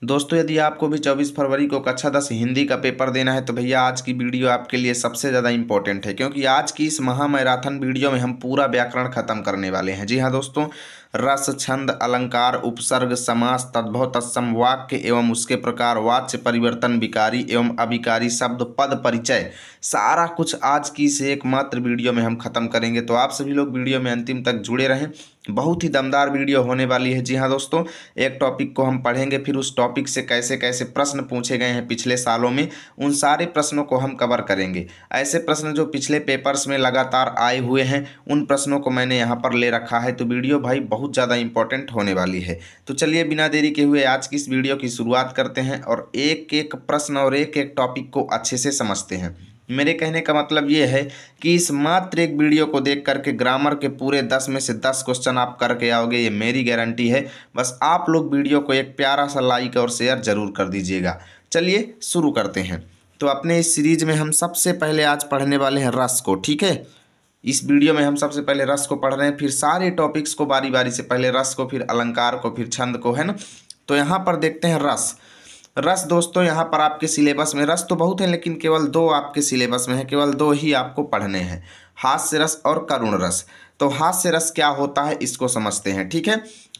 दोस्तों यदि आपको भी 24 फरवरी को कक्षा 10 हिंदी का पेपर देना है तो भैया आज की वीडियो आपके लिए सबसे ज़्यादा इंपॉर्टेंट है, क्योंकि आज की इस महामैराथन वीडियो में हम पूरा व्याकरण खत्म करने वाले हैं। जी हाँ दोस्तों, रस, छंद, अलंकार, उपसर्ग, समास, तद्भव, तत्सम, वाक्य एवं उसके प्रकार, वाच्य परिवर्तन, विकारी एवं अविकारी शब्द, पद परिचय, सारा कुछ आज की इस एकमात्र वीडियो में हम खत्म करेंगे। तो आप सभी लोग वीडियो में अंतिम तक जुड़े रहें, बहुत ही दमदार वीडियो होने वाली है। जी हाँ दोस्तों, एक टॉपिक को हम पढ़ेंगे, फिर उस टॉपिक से कैसे कैसे प्रश्न पूछे गए हैं पिछले सालों में, उन सारे प्रश्नों को हम कवर करेंगे। ऐसे प्रश्न जो पिछले पेपर्स में लगातार आए हुए हैं, उन प्रश्नों को मैंने यहाँ पर ले रखा है। तो वीडियो भाई बहुत ज़्यादा इंपॉर्टेंट होने वाली है। तो चलिए बिना देरी के हुए आज की इस वीडियो की शुरुआत करते हैं और एक एक प्रश्न और एक एक टॉपिक को अच्छे से समझते हैं। मेरे कहने का मतलब ये है कि इस मात्र एक वीडियो को देख करके ग्रामर के पूरे 10 में से 10 क्वेश्चन आप करके आओगे, ये मेरी गारंटी है। बस आप लोग वीडियो को एक प्यारा सा लाइक और शेयर जरूर कर दीजिएगा। चलिए शुरू करते हैं। तो अपने इस सीरीज में हम सबसे पहले आज पढ़ने वाले हैं रस को। ठीक है, इस वीडियो में हम सबसे पहले रस को पढ़ रहे हैं, फिर सारे टॉपिक्स को बारी बारी से, पहले रस को, फिर अलंकार को, फिर छंद को, है ना। तो यहाँ पर देखते हैं रस। रस दोस्तों यहाँ पर आपके सिलेबस में, रस तो बहुत है लेकिन केवल 2 आपके सिलेबस में है, केवल 2 ही आपको पढ़ने हैं, हास्य रस और करुण रस। तो हास्य रस क्या होता है इसको समझते हैं। ठीक है,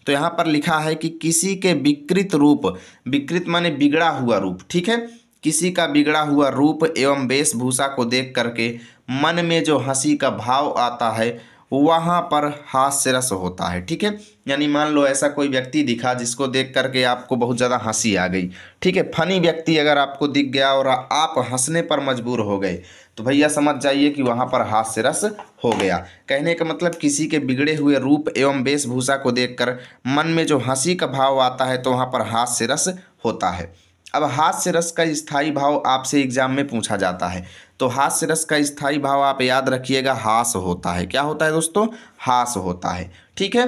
तो यहाँ पर लिखा है कि किसी के विकृत रूप, विकृत माने बिगड़ा हुआ रूप, ठीक है, किसी का बिगड़ा हुआ रूप एवं वेशभूषा को देख करके मन में जो हंसी का भाव आता है वहाँ पर हास्य रस होता है। ठीक है, यानी मान लो ऐसा कोई व्यक्ति दिखा जिसको देख करके आपको बहुत ज़्यादा हंसी आ गई। ठीक है, फनी व्यक्ति अगर आपको दिख गया और आप हंसने पर मजबूर हो गए तो भैया समझ जाइए कि वहाँ पर हास्य रस हो गया। कहने का मतलब किसी के बिगड़े हुए रूप एवं वेशभूषा को देखकर मन में जो हंसी का भाव आता है तो वहाँ पर हास्य रस होता है। अब हास्य रस का स्थायी भाव आपसे एग्जाम में पूछा जाता है, तो हास्य रस का स्थायी भाव आप याद रखिएगा, हास होता है। क्या होता है दोस्तों? हास होता है। ठीक है,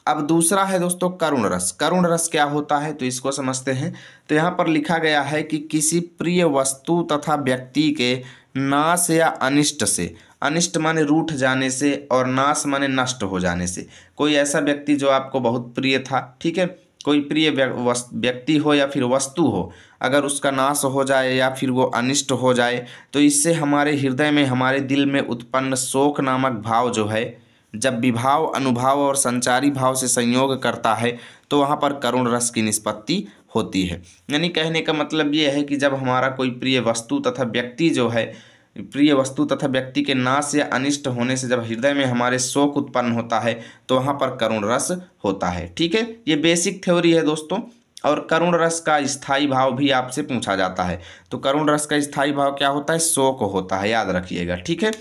अब दूसरा है दोस्तों करुण रस। करुण रस क्या होता है तो इसको समझते हैं। तो यहाँ पर लिखा गया है कि किसी प्रिय वस्तु तथा व्यक्ति के नाश या अनिष्ट से, अनिष्ट माने रूठ जाने से और नाश माने नष्ट हो जाने से, कोई ऐसा व्यक्ति जो आपको बहुत प्रिय था, ठीक है, कोई प्रिय व्यक्ति हो या फिर वस्तु हो, अगर उसका नाश हो जाए या फिर वो अनिष्ट हो जाए तो इससे हमारे हृदय में, हमारे दिल में उत्पन्न शोक नामक भाव जो है, जब विभाव, अनुभाव और संचारी भाव से संयोग करता है तो वहाँ पर करुण रस की निष्पत्ति होती है। यानी कहने का मतलब ये है कि जब हमारा कोई प्रिय वस्तु तथा व्यक्ति जो है, प्रिय वस्तु तथा व्यक्ति के नाश या अनिष्ट होने से जब हृदय में हमारे शोक उत्पन्न होता है तो वहाँ पर करुण रस होता है। ठीक है, ये बेसिक थ्योरी है दोस्तों। और करुण रस का स्थायी भाव भी आपसे पूछा जाता है। तो करुण रस का स्थायी भाव क्या होता है? शोक होता है, याद रखिएगा। ठीक है,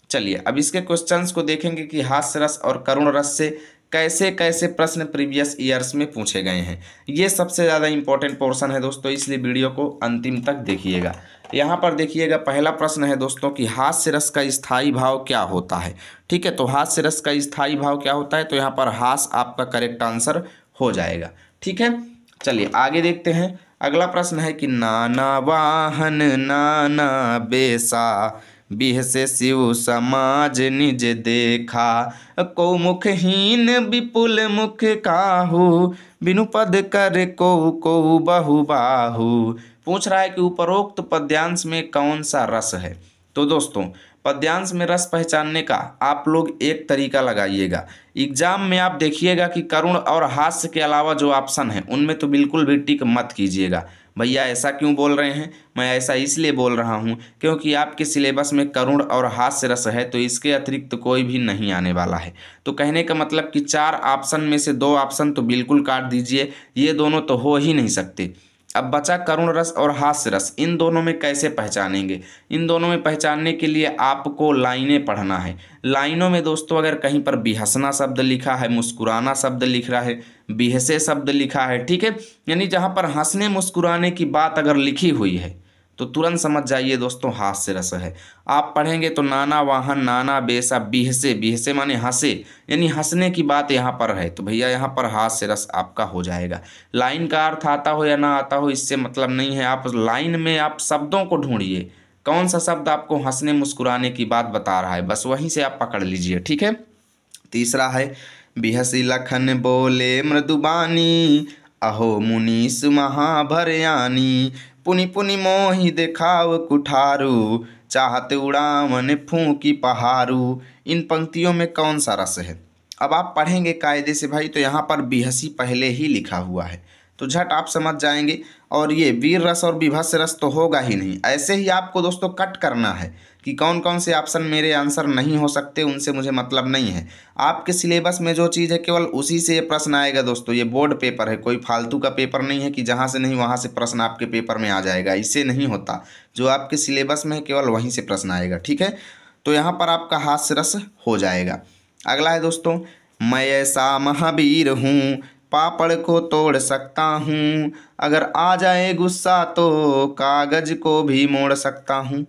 चलिए अब इसके क्वेश्चंस को देखेंगे कि हास्य रस और करुण रस से कैसे कैसे प्रश्न प्रीवियस ईयर्स में पूछे गए हैं। ये सबसे ज़्यादा इंपॉर्टेंट पोर्शन है दोस्तों, इसलिए वीडियो को अंतिम तक देखिएगा। यहाँ पर देखिएगा, पहला प्रश्न है दोस्तों कि हास्य रस का स्थायी भाव क्या होता है। ठीक है, तो हास्य रस का स्थायी भाव क्या होता है, तो यहाँ पर हास आपका करेक्ट आंसर हो जाएगा। ठीक है, चलिए आगे देखते हैं। अगला प्रश्न है कि नाना वाहन नाना बेसा, बिहसे शिव समाज निज देखा, को मुखहीन विपुल मुख काहू, बिनु पद कर को बहु बाहू। पूछ रहा है कि उपरोक्त पद्यांश में कौन सा रस है। तो दोस्तों पद्यांश में रस पहचानने का आप लोग एक तरीका लगाइएगा। एग्जाम में आप देखिएगा कि करुण और हास्य के अलावा जो ऑप्शन है उनमें तो बिल्कुल भी टिक मत कीजिएगा। भैया ऐसा क्यों बोल रहे हैं? मैं ऐसा इसलिए बोल रहा हूँ क्योंकि आपके सिलेबस में करुण और हास्य रस है, तो इसके अतिरिक्त कोई भी नहीं आने वाला है। तो कहने का मतलब कि 4 ऑप्शन में से 2 ऑप्शन तो बिल्कुल काट दीजिए, ये दोनों तो हो ही नहीं सकते। अब बचा करुण रस और हास्य रस, इन दोनों में कैसे पहचानेंगे? इन दोनों में पहचानने के लिए आपको लाइनें पढ़ना है। लाइनों में दोस्तों अगर कहीं पर बिहसना शब्द लिखा है, मुस्कुराना शब्द लिख रहा है, बिहसे शब्द लिखा है, ठीक है, यानी जहाँ पर हंसने मुस्कुराने की बात अगर लिखी हुई है तो तुरंत समझ जाइए दोस्तों हास्य रस है। आप पढ़ेंगे तो नाना वाहन नाना बेसा बिहसे, बिहसे माने हंसे, यानी हंसने की बात यहाँ पर है, तो भैया यहाँ पर हास्य रस आपका हो जाएगा। लाइन का अर्थ आता हो या ना आता हो इससे मतलब नहीं है, आप लाइन में आप शब्दों को ढूंढिए, कौन सा शब्द आपको हंसने मुस्कुराने की बात बता रहा है, बस वहीं से आप पकड़ लीजिए। ठीक है, तीसरा है बिहसी लखन बोले मृदुबानी, अहो मुनीस महाभरयानी, पुनि पुनि मोहि देखाव कुठारू, चाहते उड़ावन फूंकी पहारू। इन पंक्तियों में कौन सा रस है? अब आप पढ़ेंगे कायदे से भाई तो यहाँ पर बिहसी पहले ही लिखा हुआ है, तो झट आप समझ जाएंगे। और ये वीर रस और विभत्स रस तो होगा ही नहीं। ऐसे ही आपको दोस्तों कट करना है कि कौन कौन से ऑप्शन मेरे आंसर नहीं हो सकते, उनसे मुझे मतलब नहीं है। आपके सिलेबस में जो चीज़ है केवल उसी से ये प्रश्न आएगा दोस्तों। ये बोर्ड पेपर है, कोई फालतू का पेपर नहीं है कि जहाँ से नहीं वहाँ से प्रश्न आपके पेपर में आ जाएगा, इससे नहीं होता। जो आपके सिलेबस में है केवल वहीं से प्रश्न आएगा, ठीक है। तो यहाँ पर आपका हास्य रस हो जाएगा। अगला है दोस्तों, मैं ऐसा महावीर हूँ, पापड़ को तोड़ सकता हूँ, अगर आ जाए गुस्सा तो कागज को भी मोड़ सकता हूँ।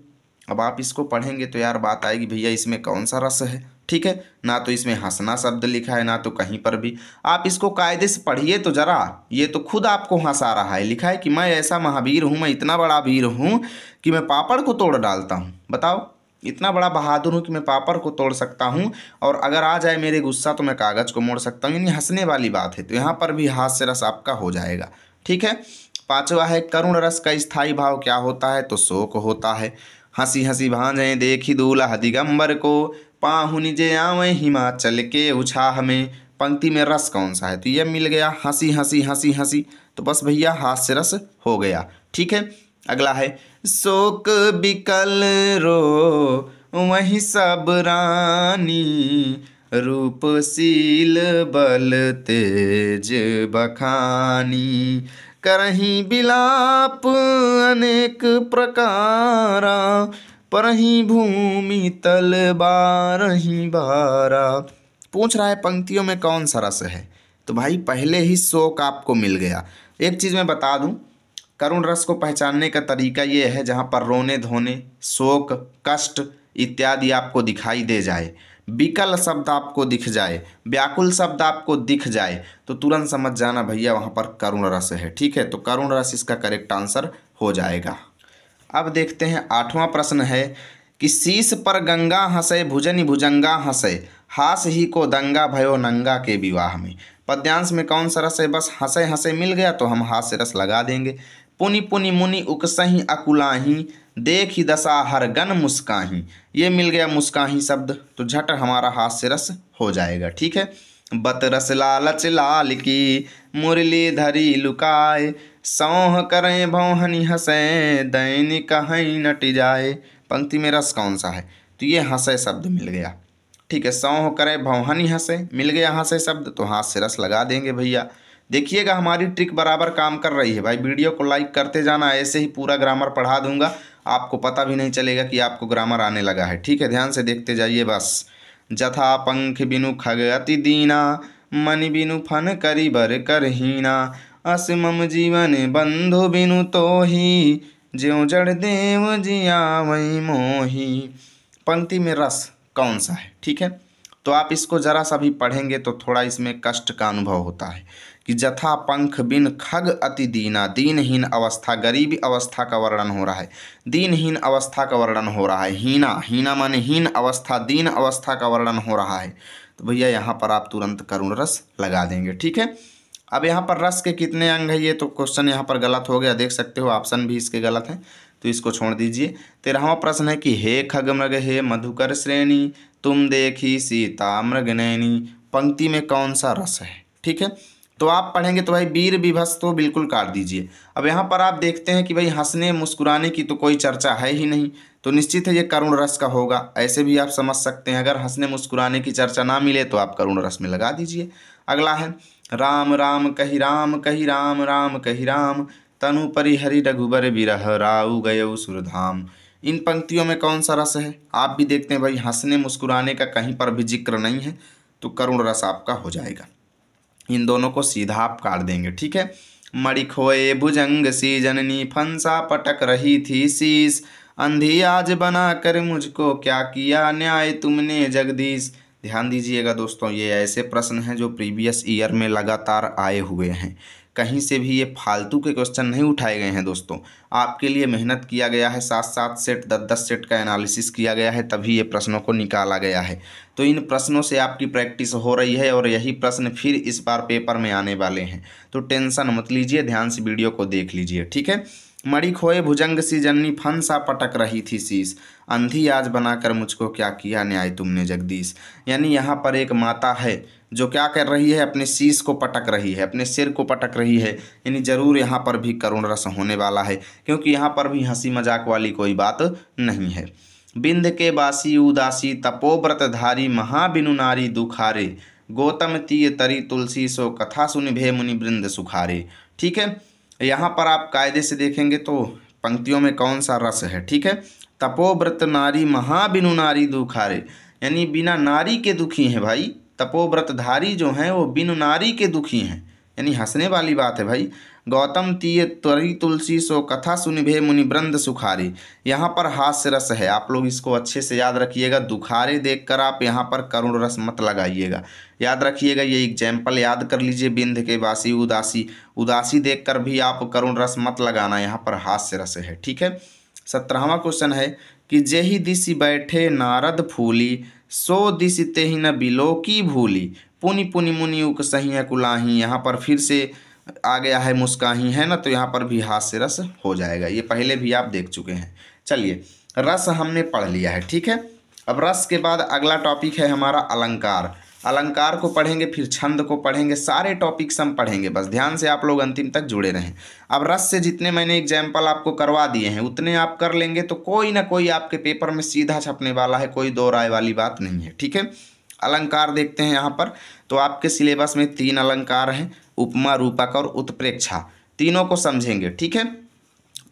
अब आप इसको पढ़ेंगे तो यार बात आएगी भैया इसमें कौन सा रस है, ठीक है। ना तो इसमें हंसना शब्द लिखा है, ना तो कहीं पर भी। आप इसको कायदे से पढ़िए तो जरा, ये तो खुद आपको हंसा रहा है। लिखा है कि मैं ऐसा महावीर हूँ, मैं इतना बड़ा वीर हूँ कि मैं पापड़ को तोड़ डालता हूँ। बताओ, इतना बड़ा बहादुर हूँ कि मैं पापड़ को तोड़ सकता हूँ, और अगर आ जाए मेरे गुस्सा तो मैं कागज़ को मोड़ सकता हूँ। यानी हंसने वाली बात है, तो यहाँ पर भी हास्य रस आपका हो जाएगा, ठीक है। पांचवा है, करुण रस का स्थायी भाव क्या होता है? तो शोक होता है। हंसी हंसी भांजे देखी दूल्हा दिगंबर को, पाहुन जे आवे हिमाचल के उछाह में। पंक्ति में रस कौन सा है? तो ये मिल गया, हंसी हंसी हंसी हंसी। तो बस भैया हास्य रस हो गया, ठीक है। अगला है, शोक बिकल रो वही सब रानी, रूपशील बल तेज बखानी, करही बिलाप अनेक प्रकारा, परही भूमि तल बारही बारा। पूछ रहा है पंक्तियों में कौन सा रस है? तो भाई पहले ही शोक आपको मिल गया। एक चीज़ मैं बता दूं, करुण रस को पहचानने का तरीका ये है जहाँ पर रोने धोने, शोक, कष्ट इत्यादि आपको दिखाई दे जाए, विकल शब्द आपको दिख जाए, व्याकुल शब्द आपको दिख जाए, तो तुरंत समझ जाना भैया वहाँ पर करुण रस है, ठीक है। तो करुण रस इसका करेक्ट आंसर हो जाएगा। अब देखते हैं आठवां प्रश्न है कि शीश पर गंगा हंसे भुजनि भुजंगा हंसे, हास ही को दंगा भयो नंगा के विवाह में। पद्यांश में कौन सा रस है? बस हंसे हंसे मिल गया तो हम हास्य रस लगा देंगे। पुनि पुनि मुनि उकसही अकुलाही, देख ही दशा हर गन मुस्काही। ये मिल गया मुस्काही शब्द, तो झट हमारा हास्य रस हो जाएगा, ठीक है। बत रस लालच लाल की, मुरली धरी लुकाए, सौह करें भौहनी हंसे, दैनिक कहीं नट जाए। पंक्ति में रस कौन सा है? तो ये हंसे शब्द मिल गया, ठीक है। सौह करें भौहनी हंसे मिल गया हंसे शब्द, तो हास्य रस लगा देंगे भैया। देखिएगा हमारी ट्रिक बराबर काम कर रही है भाई। वीडियो को लाइक करते जाना, ऐसे ही पूरा ग्रामर पढ़ा दूंगा, आपको पता भी नहीं चलेगा कि आपको ग्रामर आने लगा है, ठीक है। ध्यान से देखते जाइए बस। जथा पंख बिनु खग अति दीना, मनि बिनु फन करी बर करहीना, अस मम जीवन बंधु बिनु तोही, ज्यों जड़ देव जिया वही मोही। पंक्ति में रस कौन सा है, ठीक है। तो आप इसको जरा सा भी पढ़ेंगे तो थोड़ा इसमें कष्ट का अनुभव होता है कि जथा पंख बिन खग अति दीना, दीनहीन अवस्था, गरीबी अवस्था का वर्णन हो रहा है, दीनहीन अवस्था का वर्णन हो रहा है। हीना, हीना माने हीन अवस्था, दीन अवस्था का वर्णन हो रहा है। तो भैया यहाँ पर आप तुरंत करुण रस लगा देंगे, ठीक है। अब यहाँ पर रस के कितने अंग है? ये तो क्वेश्चन यहाँ पर गलत हो गया, देख सकते हो ऑप्शन भी इसके गलत हैं, तो इसको छोड़ दीजिए। 13वां प्रश्न है कि हे खग मृग हे मधुकर श्रेणी, तुम देखी सीता मृग नैनी। पंक्ति में कौन सा रस है, ठीक है। तो आप पढ़ेंगे तो भाई वीर विभत्स तो बिल्कुल काट दीजिए। अब यहाँ पर आप देखते हैं कि भाई हंसने मुस्कुराने की तो कोई चर्चा है ही नहीं, तो निश्चित है ये करुण रस का होगा। ऐसे भी आप समझ सकते हैं, अगर हंसने मुस्कुराने की चर्चा ना मिले तो आप करुण रस में लगा दीजिए। अगला है, राम राम कही राम कही राम राम कही राम, तनु परिहरि रघुबर बिरह राउ गयौ सुरधाम। इन पंक्तियों में कौन सा रस है? आप भी देखते हैं भाई हंसने मुस्कुराने का कहीं पर भी जिक्र नहीं है, तो करुण रस आपका हो जाएगा। इन दोनों को सीधा आप काट देंगे, ठीक है। मणि खोए भुजंग सी जननी, फंसा पटक रही थी शीस, अंधी आज बना कर मुझको क्या किया न्याय तुमने जगदीश। ध्यान दीजिएगा दोस्तों, ये ऐसे प्रश्न हैं जो प्रीवियस ईयर में लगातार आए हुए हैं। कहीं से भी ये फालतू के क्वेश्चन नहीं उठाए गए हैं दोस्तों। आपके लिए मेहनत किया गया है, 7-7 सेट 10-10 सेट का एनालिसिस किया गया है, तभी ये प्रश्नों को निकाला गया है। तो इन प्रश्नों से आपकी प्रैक्टिस हो रही है और यही प्रश्न फिर इस बार पेपर में आने वाले हैं। तो टेंशन मत लीजिए, ध्यान से वीडियो को देख लीजिए, ठीक है। मणि खोए भुजंग सी जननी, फन सा पटक रही थी शीस, अंधी आज बनाकर मुझको क्या किया न्याय तुमने जगदीश। यानी यहाँ पर एक माता है जो क्या कर रही है, अपने शीश को पटक रही है, अपने सिर को पटक रही है। यानी जरूर यहाँ पर भी करुण रस होने वाला है, क्योंकि यहाँ पर भी हंसी मजाक वाली कोई बात नहीं है। बिंद के बासी उदासी, तपोव्रत धारी, महाबिनु नारी दुखारे, गौतम तीय तरी तुलसी, सो कथा सुन भे मुनि वृंद सुखारे। ठीक है, यहाँ पर आप कायदे से देखेंगे तो पंक्तियों में कौन सा रस है। ठीक है, तपोव्रत नारी, महाबिनु नारी दुखारे, यानी बिना नारी के दुखी हैं भाई। तपोव्रतधारी जो हैं वो बिनु नारी के दुखी हैं, यानी हंसने वाली बात है भाई। गौतम तीय तरी तुलसी, सो कथा सुनिभे मुनि वृंद सुखारे, यहाँ पर हास्य रस है, आप लोग इसको अच्छे से याद रखिएगा। दुखारे देखकर आप यहाँ पर करुण रस मत लगाइएगा, याद रखिएगा। ये एग्जाम्पल याद कर लीजिए, बिंद के बासी उदासी, उदासी देखकर भी आप करुण रस मत लगाना, यहाँ पर हास्य रस है। ठीक है, 17वां क्वेश्चन है कि जेहि दिशि बैठे नारद फूली, सो दिशि तेहि न बिलो की भूली, पुनि पुनि मुनि उक सही कुलाही। यहाँ पर फिर से आ गया है मुस्काही, है ना, तो यहाँ पर भी हास्य रस हो जाएगा। ये पहले भी आप देख चुके हैं। चलिए, रस हमने पढ़ लिया है, ठीक है। अब रस के बाद अगला टॉपिक है हमारा अलंकार। अलंकार को पढ़ेंगे, फिर छंद को पढ़ेंगे, सारे टॉपिक्स हम पढ़ेंगे, बस ध्यान से आप लोग अंतिम तक जुड़े रहें। अब रस से जितने मैंने एग्जाम्पल आपको करवा दिए हैं उतने आप कर लेंगे तो कोई ना कोई आपके पेपर में सीधा छपने वाला है, कोई दो राय वाली बात नहीं है। ठीक है, अलंकार देखते हैं यहाँ पर। तो आपके सिलेबस में 3 अलंकार हैं, उपमा, रूपक और उत्प्रेक्षा। तीनों को समझेंगे, ठीक है।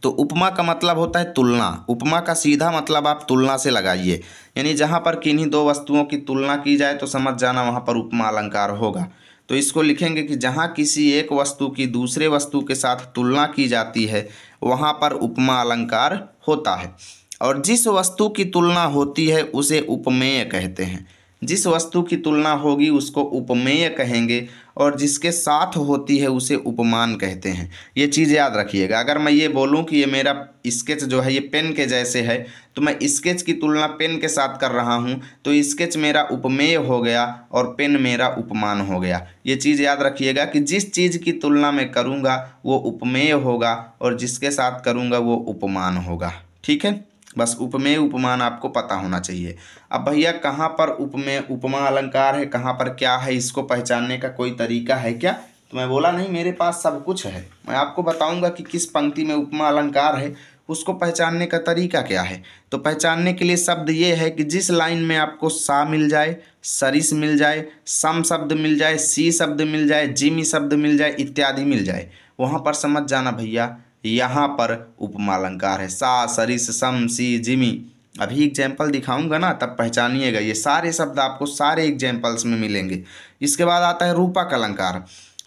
तो उपमा का मतलब होता है तुलना। उपमा का सीधा मतलब आप तुलना से लगाइए, यानी जहाँ पर किन्हीं 2 वस्तुओं की तुलना की जाए तो समझ जाना वहाँ पर उपमा अलंकार होगा। तो इसको लिखेंगे कि जहाँ किसी एक वस्तु की दूसरे वस्तु के साथ तुलना की जाती है वहाँ पर उपमा अलंकार होता है। और जिस वस्तु की तुलना होती है उसे उपमेय कहते हैं। जिस वस्तु की तुलना होगी उसको उपमेय कहेंगे, और जिसके साथ होती है उसे उपमान कहते हैं। ये चीज़ याद रखिएगा। अगर मैं ये बोलूं कि ये मेरा स्केच जो है ये पेन के जैसे है, तो मैं स्केच की तुलना पेन के साथ कर रहा हूं, तो स्केच मेरा उपमेय हो गया और पेन मेरा उपमान हो गया। ये चीज़ याद रखिएगा कि जिस चीज़ की तुलना मैं करूँगा वो उपमेय होगा और जिसके साथ करूँगा वो उपमान होगा। ठीक है, बस उपमेय उपमान आपको पता होना चाहिए। अब भैया कहाँ पर उपमेय उपमा अलंकार है, कहाँ पर क्या है, इसको पहचानने का कोई तरीका है क्या? तो मैं बोला नहीं, मेरे पास सब कुछ है। मैं आपको बताऊंगा कि किस पंक्ति में उपमा अलंकार है, उसको पहचानने का तरीका क्या है। तो पहचानने के लिए शब्द ये है कि जिस लाइन में आपको सा मिल जाए, सरिस मिल जाए, सम शब्द मिल जाए, सी शब्द मिल जाए, जिमी शब्द मिल जाए, इत्यादि मिल जाए, वहाँ पर समझ जाना भैया यहाँ पर उपमा अलंकार है। सा, सरिस, सम, सी, जिमी। अभी एग्जाम्पल दिखाऊंगा ना, तब पहचानिएगा। ये सारे शब्द आपको सारे एग्जाम्पल्स में मिलेंगे। इसके बाद आता है रूपक अलंकार।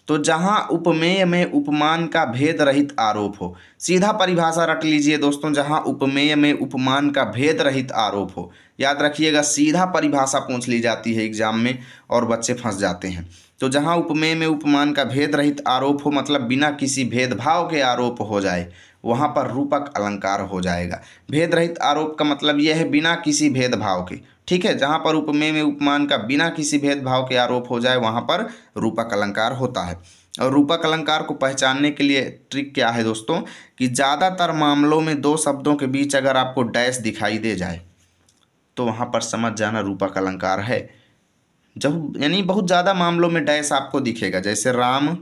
तो जहाँ उपमेय में उपमान का भेद रहित आरोप हो, सीधा परिभाषा रट लीजिए दोस्तों, जहाँ उपमेय में उपमान का भेद रहित आरोप हो। याद रखिएगा, सीधा परिभाषा पूछ ली जाती है एग्जाम में और बच्चे फंस जाते हैं। तो जहाँ उपमेय में उपमान का भेद रहित आरोप हो, मतलब बिना किसी भेदभाव के आरोप हो जाए, वहाँ पर रूपक अलंकार हो जाएगा। भेद रहित आरोप का मतलब यह है बिना किसी भेदभाव के। ठीक है, जहाँ पर उपमेय में उपमान का बिना किसी भेदभाव के आरोप हो जाए वहाँ पर रूपक अलंकार होता है। और रूपक अलंकार को पहचानने के लिए ट्रिक क्या है दोस्तों, कि ज़्यादातर मामलों में 2 शब्दों के बीच अगर आपको डैश दिखाई दे जाए तो वहाँ पर समझ जाना रूपक अलंकार है। जब यानी बहुत ज़्यादा मामलों में डैश आपको दिखेगा, जैसे राम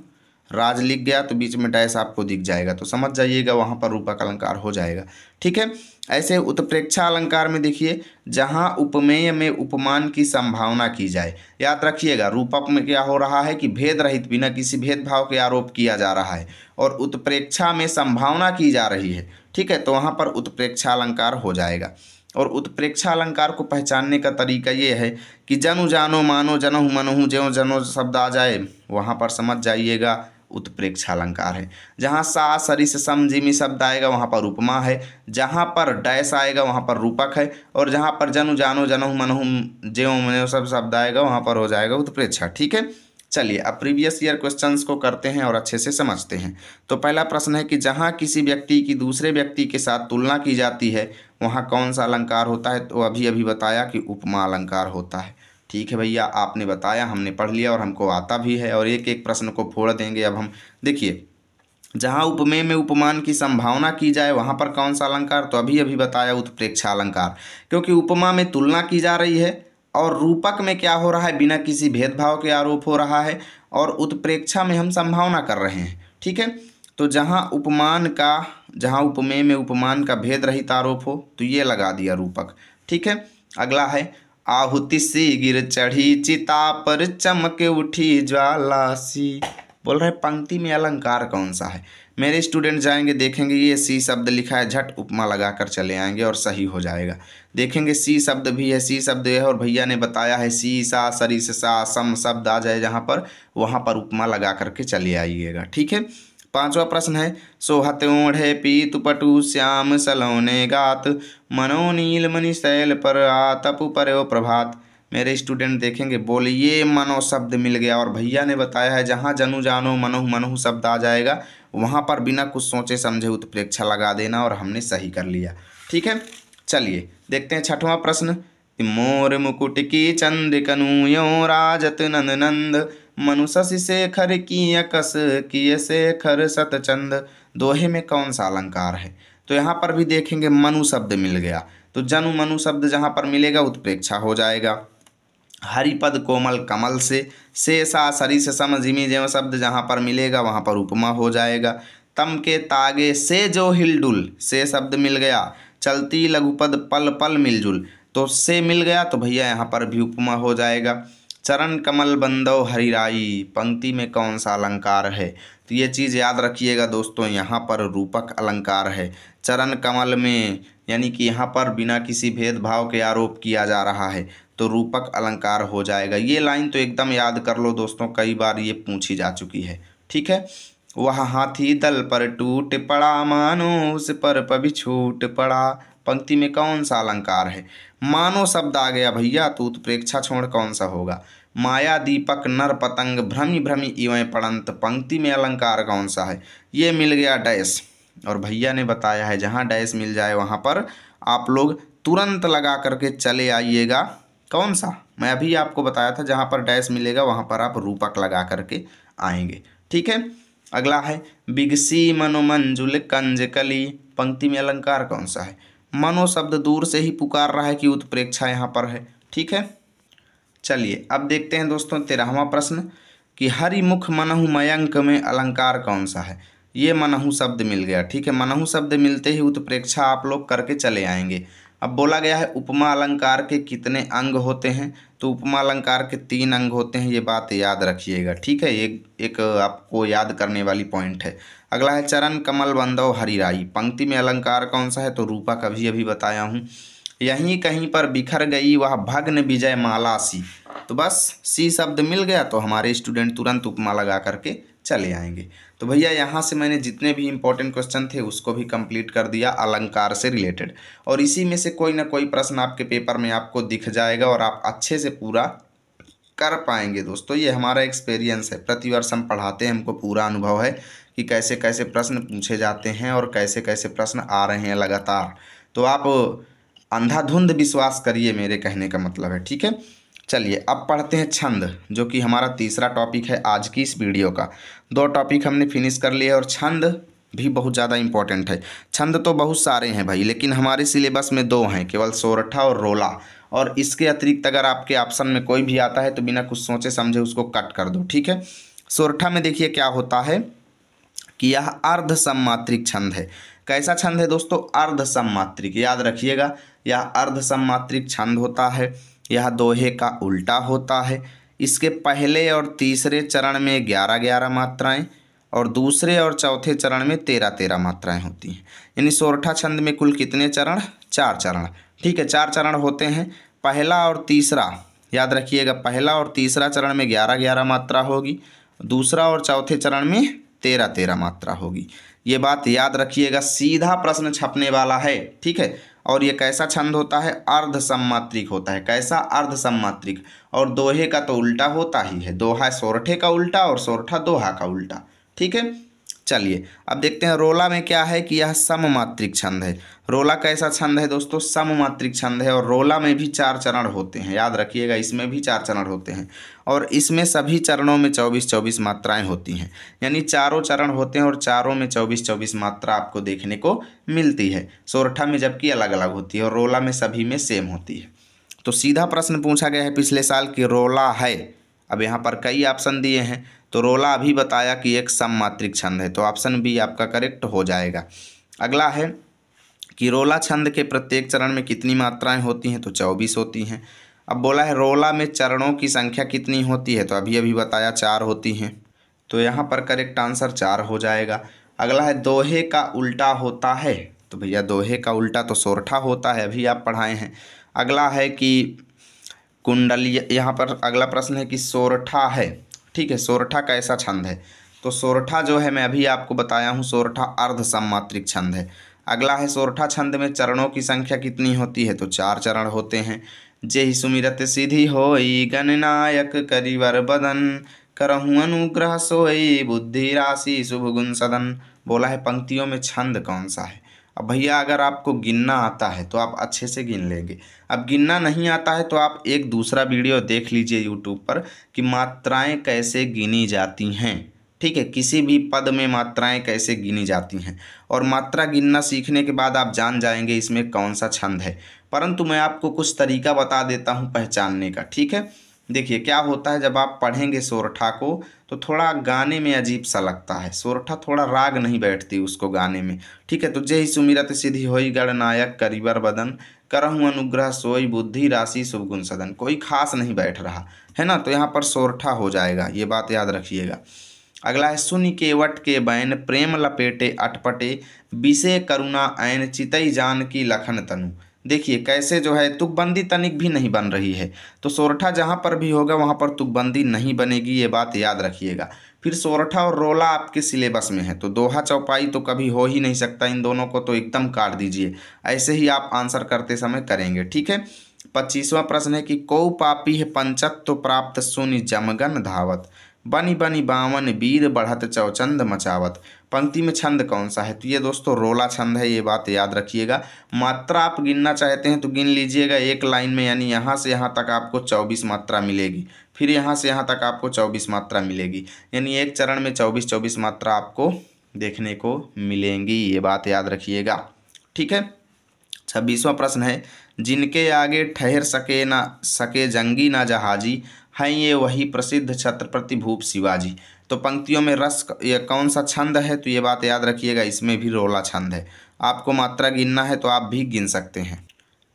राज लिख गया तो बीच में डैश आपको दिख जाएगा, तो समझ जाइएगा वहाँ पर रूपक अलंकार हो जाएगा। ठीक है, ऐसे उत्प्रेक्षा अलंकार में देखिए, जहाँ उपमेय में उपमान की संभावना की जाए। याद रखिएगा, रूपक में क्या हो रहा है कि भेद रहित बिना किसी भेदभाव के आरोप किया जा रहा है, और उत्प्रेक्षा में संभावना की जा रही है। ठीक है, तो वहाँ पर उत्प्रेक्षा अलंकार हो जाएगा। और उत्प्रेक्षा अलंकार को पहचानने का तरीका ये है कि जनु जानो मानो जनहु मनहु, ज्यों जनो शब्द आ जाए वहाँ पर समझ जाइएगा उत्प्रेक्षा अलंकार है। जहाँ सा, सरिस, सम, जिमी शब्द आएगा वहाँ पर उपमा है, जहाँ पर डैश आएगा वहाँ पर रूपक है, और जहाँ पर जनु जानो जनहु मनहु, ज्यों सब शब्द आएगा वहाँ पर हो जाएगा उत्प्रेक्षा। ठीक है, चलिए अब प्रीवियस ईयर क्वेश्चंस को करते हैं और अच्छे से समझते हैं। तो पहला प्रश्न है कि जहाँ किसी व्यक्ति की दूसरे व्यक्ति के साथ तुलना की जाती है वहाँ कौन सा अलंकार होता है? तो अभी अभी बताया कि उपमा अलंकार होता है। ठीक है भैया, आपने बताया, हमने पढ़ लिया और हमको आता भी है, और एक एक प्रश्न को फोड़ देंगे। अब हम देखिए, जहाँ उपमेय में उपमान की संभावना की जाए वहाँ पर कौन सा अलंकार? तो अभी अभी बताया उत्प्रेक्षा अलंकार, क्योंकि उपमा में तुलना की जा रही है और रूपक में क्या हो रहा है, बिना किसी भेदभाव के आरोप हो रहा है, और उत्प्रेक्षा में हम संभावना कर रहे हैं। ठीक है, तो जहाँ उपमेय में उपमान का भेद रहित आरोप हो तो ये लगा दिया रूपक। ठीक है, अगला है आहुति सी गिर चढ़ी चिता पर चमक उठी ज्वाला सी। बोल रहे पंक्ति में अलंकार कौन सा है? मेरे स्टूडेंट जाएंगे देखेंगे ये सी शब्द लिखा है, झट उपमा लगाकर चले आएंगे और सही हो जाएगा। देखेंगे सी शब्द भी है, सी शब्द है, और भैया ने बताया है सी सा सरिस सा सम शब्द आ जाए जहाँ पर, वहाँ पर उपमा लगा करके चले आइएगा। ठीक है, पांचवा प्रश्न है सोहत ओढ़े पीत पटु श्याम सलोने गात मनो नील मणि शैल पर आतप पर्यो प्रभात। मेरे स्टूडेंट देखेंगे बोलिए मनो शब्द मिल गया, और भैया ने बताया है जहाँ जनु जानो मनहु मनहु शब्द आ जाएगा वहाँ पर बिना कुछ सोचे समझे उत्प्रेक्षा लगा देना, और हमने सही कर लिया। ठीक है, चलिए देखते हैं छठवां प्रश्न। मोर मुकुट की चंद कनुयो राजत नंद नंद मनु शशि शेखर की अकस किए शेखर सतचंद। दोहे में कौन सा अलंकार है? तो यहाँ पर भी देखेंगे मनु शब्द मिल गया, तो जनु मनु शब्द जहाँ पर मिलेगा उत्प्रेक्षा हो जाएगा। हरिपद कोमल कमल से सा सरी से सम जिमी ज्यों शब्द जहाँ पर मिलेगा वहाँ पर उपमा हो जाएगा। तम के तागे से जो हिलडुल से शब्द मिल गया। चलती लघुपद पल पल मिलजुल, तो से मिल गया तो भैया यहाँ पर भी उपमा हो जाएगा। चरण कमल बंदो हरिराई, पंक्ति में कौन सा अलंकार है? तो ये चीज़ याद रखिएगा दोस्तों, यहाँ पर रूपक अलंकार है। चरण कमल में यानी कि यहाँ पर बिना किसी भेदभाव के आरोप किया जा रहा है, तो रूपक अलंकार हो जाएगा। ये लाइन तो एकदम याद कर लो दोस्तों, कई बार ये पूछी जा चुकी है। ठीक है, वह हाथी दल पर टूट पड़ा मानो उस पर पभी छूट पड़ा। पंक्ति में कौन सा अलंकार है? मानो शब्द आ गया भैया, तो उत्प्रेक्षा छोड़ कौन सा होगा? माया दीपक नर पतंग भ्रमी भ्रमी इवें पड़ंत। पंक्ति में अलंकार कौन सा है? ये मिल गया डैश, और भैया ने बताया है जहाँ डैश मिल जाए वहाँ पर आप लोग तुरंत लगा करके चले आइएगा। कौन सा? मैं अभी आपको बताया था, जहाँ पर डैश मिलेगा वहाँ पर आप रूपक लगा करके आएंगे। ठीक है, अगला है बिगसी मनो मंजुल कंज कली। पंक्ति में अलंकार कौन सा है? मनो शब्द दूर से ही पुकार रहा है कि उत्प्रेक्षा यहाँ पर है। ठीक है, चलिए अब देखते हैं दोस्तों 13वां प्रश्न कि हरिमुख मनहु मयंक में अलंकार कौन सा है? ये मनहु शब्द मिल गया। ठीक है, मनहु शब्द मिलते ही उत्प्रेक्षा आप लोग करके चले आएंगे। अब बोला गया है उपमा अलंकार के कितने अंग होते हैं? तो उपमा अलंकार के 3 अंग होते हैं, ये बात याद रखिएगा। ठीक है, एक आपको याद करने वाली पॉइंट है। अगला है चरण कमल बंदो हरिराई। पंक्ति में अलंकार कौन सा है? तो रूपक अभी बताया हूँ। यहीं कहीं पर बिखर गई वह भग्न विजय माला सी। तो बस सी शब्द मिल गया तो हमारे स्टूडेंट तुरंत उपमा लगा करके चले आएंगे। तो भैया यहाँ से मैंने जितने भी इंपॉर्टेंट क्वेश्चन थे उसको भी कंप्लीट कर दिया अलंकार से रिलेटेड, और इसी में से कोई ना कोई प्रश्न आपके पेपर में आपको दिख जाएगा और आप अच्छे से पूरा कर पाएंगे। दोस्तों ये हमारा एक्सपीरियंस है, प्रतिवर्ष हम पढ़ाते हैं, हमको पूरा अनुभव है कि कैसे कैसे प्रश्न पूछे जाते हैं और कैसे कैसे प्रश्न आ रहे हैं लगातार। तो आप अंधाधुंध विश्वास करिए, मेरे कहने का मतलब है। ठीक है, चलिए अब पढ़ते हैं छंद, जो कि हमारा तीसरा टॉपिक है आज की इस वीडियो का। 2 टॉपिक हमने फिनिश कर लिए और छंद भी बहुत ज़्यादा इंपॉर्टेंट है। छंद तो बहुत सारे हैं भाई, लेकिन हमारे सिलेबस में 2 हैं, केवल सोरठा और रोला। और इसके अतिरिक्त अगर आपके ऑप्शन में कोई भी आता है तो बिना कुछ सोचे समझे उसको कट कर दो। ठीक है, सोरठा में देखिए क्या होता है कि यह अर्ध सम्मात्रिक छंद है। कैसा छंद है दोस्तों? अर्ध सम्मात्रिक, याद रखिएगा, यह अर्ध सम्मात्रिक छंद होता है। यह दोहे का उल्टा होता है। इसके पहले और तीसरे चरण में 11-11 मात्राएं और दूसरे और चौथे चरण में 13-13 मात्राएं होती हैं। यानी सोरठा छंद में कुल कितने चरण? 4 चरण। ठीक है, 4 चरण होते हैं। पहला और तीसरा याद रखिएगा, पहला और तीसरा चरण में 11-11 मात्रा होगी, दूसरा और चौथे चरण में 13-13 मात्रा होगी। ये बात याद रखिएगा, सीधा प्रश्न छपने वाला है, ठीक है। और ये कैसा छंद होता है? अर्ध सममात्रिक होता है। कैसा? अर्ध सममात्रिक। और दोहे का तो उल्टा होता ही है, दोहा सोरठे का उल्टा और सोरठा दोहा का उल्टा, ठीक है। चलिए अब देखते हैं रोला में क्या है कि यह सममात्रिक छंद है। रोला कैसा छंद है दोस्तों? सममात्रिक छंद है। और रोला में भी 4 चरण होते हैं, याद रखिएगा, इसमें भी 4 चरण होते हैं। और इसमें सभी चरणों में 24-24 मात्राएं होती हैं, यानी चारों चरण होते हैं और चारों में 24-24 मात्रा आपको देखने को मिलती है। सोरठा में जबकि अलग अलग होती है और रोला में सभी में सेम होती है। तो सीधा प्रश्न पूछा गया है पिछले साल कि रोला है। अब यहाँ पर कई ऑप्शन दिए हैं, तो रोला अभी बताया कि एक सममात्रिक छंद है, तो ऑप्शन बी आपका करेक्ट हो जाएगा। अगला है कि रोला छंद के प्रत्येक चरण में कितनी मात्राएं होती हैं? तो 24 होती हैं। अब बोला है रोला में चरणों की संख्या कितनी होती है? तो अभी अभी बताया 4 होती हैं, तो यहाँ पर करेक्ट आंसर 4 हो जाएगा। अगला है दोहे का उल्टा होता है, तो भैया दोहे का उल्टा तो सोरठा होता है, अभी आप पढ़ाए हैं। अगला है कि कुंडली, यहाँ पर अगला प्रश्न है कि सोरठा है, ठीक है, सोरठा कैसा छंद है? तो सोरठा जो है मैं अभी आपको बताया हूँ, सोरठा अर्ध सममात्रिक छंद है। अगला है सोरठा छंद में चरणों की संख्या कितनी होती है? तो 4 चरण होते हैं। जेहि सुमिरत सिद्धि होई गणनायक करिवर बदन, करहूँ अनुग्रह सोई बुद्धि राशि शुभ गुण सदन। बोला है पंक्तियों में छंद कौन सा है? अब भैया अगर आपको गिनना आता है तो आप अच्छे से गिन लेंगे। अब गिनना नहीं आता है तो आप एक दूसरा वीडियो देख लीजिए यूट्यूब पर कि मात्राएं कैसे गिनी जाती हैं, ठीक है, किसी भी पद में मात्राएं कैसे गिनी जाती हैं। और मात्रा गिनना सीखने के बाद आप जान जाएंगे इसमें कौन सा छंद है। परंतु मैं आपको कुछ तरीका बता देता हूँ पहचानने का, ठीक है। देखिए क्या होता है, जब आप पढ़ेंगे सोरठा को तो थोड़ा गाने में अजीब सा लगता है, सोरठा थोड़ा राग नहीं बैठती उसको गाने में, ठीक है। तो जेहि सुमिरत सिद्धि होई गणनायक करिवर बदन, करहूँ अनुग्रह सोई बुद्धि राशि शुभ गुण सदन, कोई खास नहीं बैठ रहा है ना, तो यहाँ पर सोरठा हो जाएगा, ये बात याद रखिएगा। अगला है सुनि केवट के बैन प्रेम लपेटे अटपटे, बिसे करुणा ऐन चितई जान की लखन तनु। देखिए कैसे जो है तुकबंदी तनिक भी नहीं बन रही है, तो सोरठा जहाँ पर भी होगा वहाँ पर तुकबंदी नहीं बनेगी, ये बात याद रखिएगा। फिर सोरठा और रोला आपके सिलेबस में है, तो दोहा चौपाई तो कभी हो ही नहीं सकता, इन दोनों को तो एकदम काट दीजिए, ऐसे ही आप आंसर करते समय करेंगे, ठीक है। 25वां प्रश्न है कि कौ पापी है पंचत्व प्राप्त सुनि जमगन धावत, बनी बनी बावन वीर बढ़त चौचंद मचावत। पंक्ति में छंद कौन सा है? तो ये दोस्तों रोला छंद है, ये बात याद रखिएगा। मात्रा आप गिनना चाहते हैं तो गिन लीजिएगा एक लाइन में, यानी यहाँ से यहाँ तक आपको 24 मात्रा मिलेगी, फिर यहाँ से यहाँ तक आपको 24 मात्रा मिलेगी, यानी एक चरण में 24-24 मात्रा आपको देखने को मिलेंगी, ये बात याद रखिएगा, ठीक है। 26वां प्रश्न है जिनके आगे ठहर सके ना सके जंगी ना जहाजी, हैं ये वही प्रसिद्ध छत्रपति भूप शिवाजी। तो पंक्तियों में रस ये कौन सा छंद है? तो ये बात याद रखिएगा, इसमें भी रोला छंद है। आपको मात्रा गिनना है तो आप भी गिन सकते हैं,